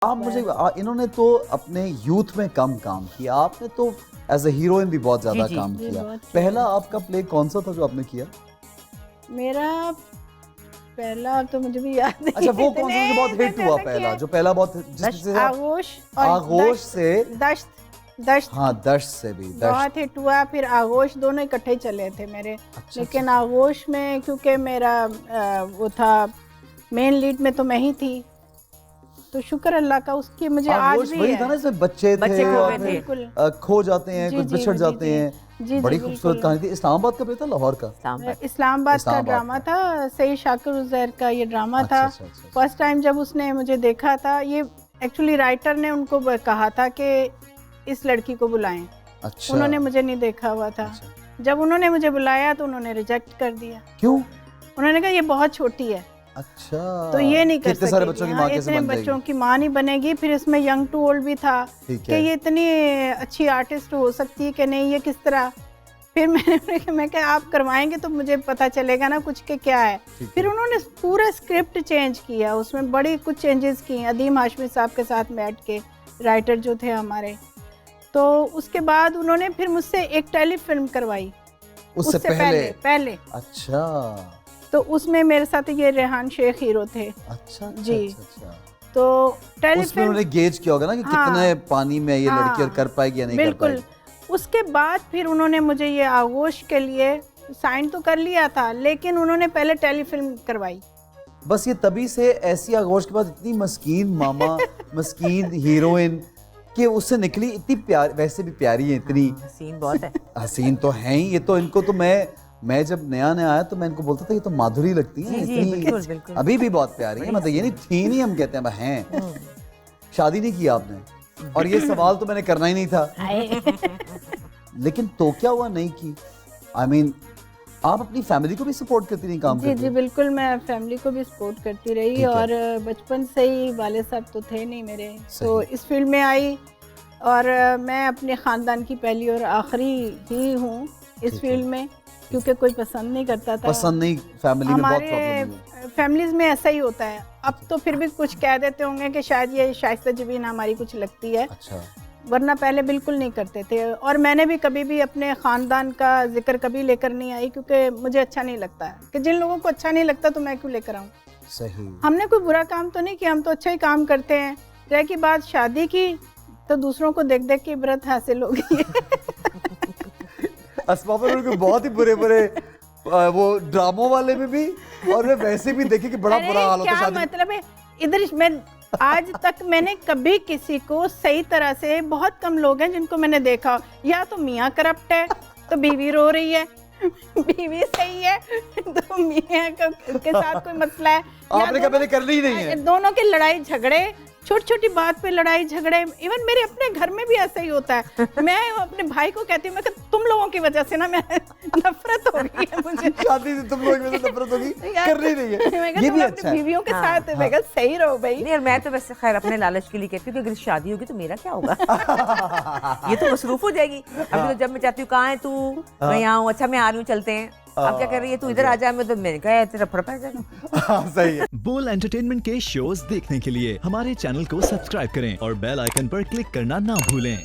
आप मुझे इन्होंने तो अपने यूथ में कम काम किया, आपने तो एज ए हीरोइन भी बहुत ज्यादा काम किया। पहला आपका प्ले कौन सा था जो आपने किया? मेरा पहला तो मुझे भी याद नहीं। अच्छा, वो कौन सा जो बहुत हिट हुआ पहला, जो पहला बहुत जिससे आगोश और आगोश से दश्त हाँ, दश्त से भी बहुत हिट हुआ। फिर आगोश दोनों इकट्ठे चले थे मेरे। अच्छा, लेकिन आगोश में क्योंकि मेरा वो था मेन लीड में तो मैं ही थी, तो शुक्र अल्लाह का उसकी मुझे आज भी वही है। था ना, इसमें बच्चे थे और बिल्कुल खो जाते हैं, कुछ बिछड़ जाते हैं। जी, बड़ी खूबसूरत कहानी थी। इस्लामाबाद का प्ले था, लाहौर का? इस्लामाबाद का ड्रामा था। सईद शाकिर उज़ैर का ये ड्रामा था। फर्स्ट टाइम जब उसने मुझे देखा था, ये एक्चुअली राइटर ने उनको कहा था कि इस लड़की को बुलाएं। अच्छा। उन्होंने मुझे नहीं देखा हुआ था। अच्छा। जब उन्होंने मुझे बुलाया तो उन्होंने रिजेक्ट कर दिया। क्यों? उन्होंने कहा ये बहुत छोटी है। अच्छा, तो ये नहीं कर सकती। सारे बच्चों की माँ कैसे इतने बन बच्चों की माँ नहीं बनेगी। फिर इसमें यंग टू ओल्ड भी था कि ये इतनी अच्छी आर्टिस्ट हो सकती है कि नहीं, ये किस तरह। फिर मैं कहा आप करवाएंगे तो मुझे पता चलेगा ना कुछ के क्या है। फिर उन्होंने पूरा स्क्रिप्ट चेंज किया, उसमें बड़ी कुछ चेंजेस किए अदीम हाशमी साहब के साथ बैठ के, राइटर जो थे हमारे। तो उसके बाद उन्होंने फिर मुझसे एक टेलीफिल्म करवाई उससे पहले। अच्छा। तो उसमें मेरे साथ ये रेहान शेख हीरो थे। अच्छा जी। अच्छा। तो टेलीफिल्म उसमें उन्होंने गेज किया होगा ना कि कितने पानी में ये लड़की कर पाएगी या नहीं कर पाएगी। बिल्कुल। उसके बाद फिर उन्होंने मुझे ये आगोश के लिए साइन तो कर लिया था, लेकिन उन्होंने पहले टेलीफिल्म करवाई। बस ये तभी से ऐसी आगोश के बाद इतनी मस्कीन मामा मस्कीन हीरोइन कि उससे निकली इतनी प्यारी, वैसे भी प्यारी है इतनी। हसीन बहुत है। हसीन तो है ही। ये तो इनको तो मैं जब नया आया तो मैं इनको बोलता था ये तो माधुरी लगती है इतनी। बिल्कुल, बिल्कुल। अभी भी बहुत प्यारी है, मतलब ये नहीं थी नहीं, हम कहते हैं शादी नहीं की आपने, और ये सवाल तो मैंने करना ही नहीं था। लेकिन तो क्या हुआ नहीं की? I mean, आप अपनी फैमिली को भी सपोर्ट करती रही काम करते? जी बिल्कुल, मैं फैमिली को भी सपोर्ट करती रही। और बचपन से ही वाले साहब तो थे नहीं मेरे, तो इस फील्ड में आई। और मैं अपने ख़ानदान की पहली और आखिरी ही हूँ इस फील्ड में, क्योंकि कोई पसंद नहीं करता था। पसंद नहीं, फैमिली में बहुत प्रॉब्लम है। फैमिलीज में ऐसा ही होता है। अब तो फिर भी कुछ कह देते होंगे कि शायद ये शाइस्ता जबीन हमारी कुछ लगती है। अच्छा। वरना पहले बिल्कुल नहीं करते थे। और मैंने भी कभी भी अपने ख़ानदान का जिक्र कभी लेकर नहीं आई, क्योंकि मुझे अच्छा नहीं लगता है कि जिन लोगों को अच्छा नहीं लगता तो मैं क्यों लेकर आऊँ। सही। हमने कोई बुरा काम तो नहीं किया, हम तो अच्छा ही काम करते हैं। रह की बात शादी की, तो दूसरों को देख देख के इबरत हासिल हो गई है। अस्मा पर उनके बहुत ही बुरे वो ड्रामों वाले में भी, और मैं वैसे भी देखे कि बड़ा बुरा हाल होता है शादी। मतलब है इधर मैं आज तक मैंने कभी किसी को सही तरह से, बहुत कम लोग हैं जिनको मैंने देखा या तो मियाँ करप्ट है तो बीवी रो रही है, बीवी सही है तो मियाँ के साथ कोई मसला है। आपने कभी करनी ही नहीं है। दोनों के लड़ाई झगड़े, छोटी छोटी बात पे लड़ाई झगड़े। इवन मेरे अपने घर में भी ऐसा ही होता है। मैं अपने भाई को कहती हूँ, मैं तुम लोगों की वजह से ना मैं नफरत हो गई है मुझे। शादी से तुम लोगों की वजह से नफरत होगी, करनी नहीं है। ये भी अच्छा है। बीवियों के साथ मैं कहा सही रहो भाई। नहीं, मैं तो वैसे खैर अपने लालच के लिए कहती हूँ कि अगर शादी होगी तो मेरा क्या होगा। ये तो मसरूफ हो जाएगी। अभी तो जब मैं चाहती हूँ कहाँ है तू, मैं यहाँ हूँ, अच्छा मैं आ रही हूँ, चलते हैं। अब क्या कर रही है तू, इधर आ जा। मैं तो मैंने कहा तेरा फड़फड़ा जाएगा। सही है। बोल एंटरटेनमेंट के शोज देखने के लिए हमारे चैनल को सब्सक्राइब करें और बेल आइकन पर क्लिक करना ना भूलें।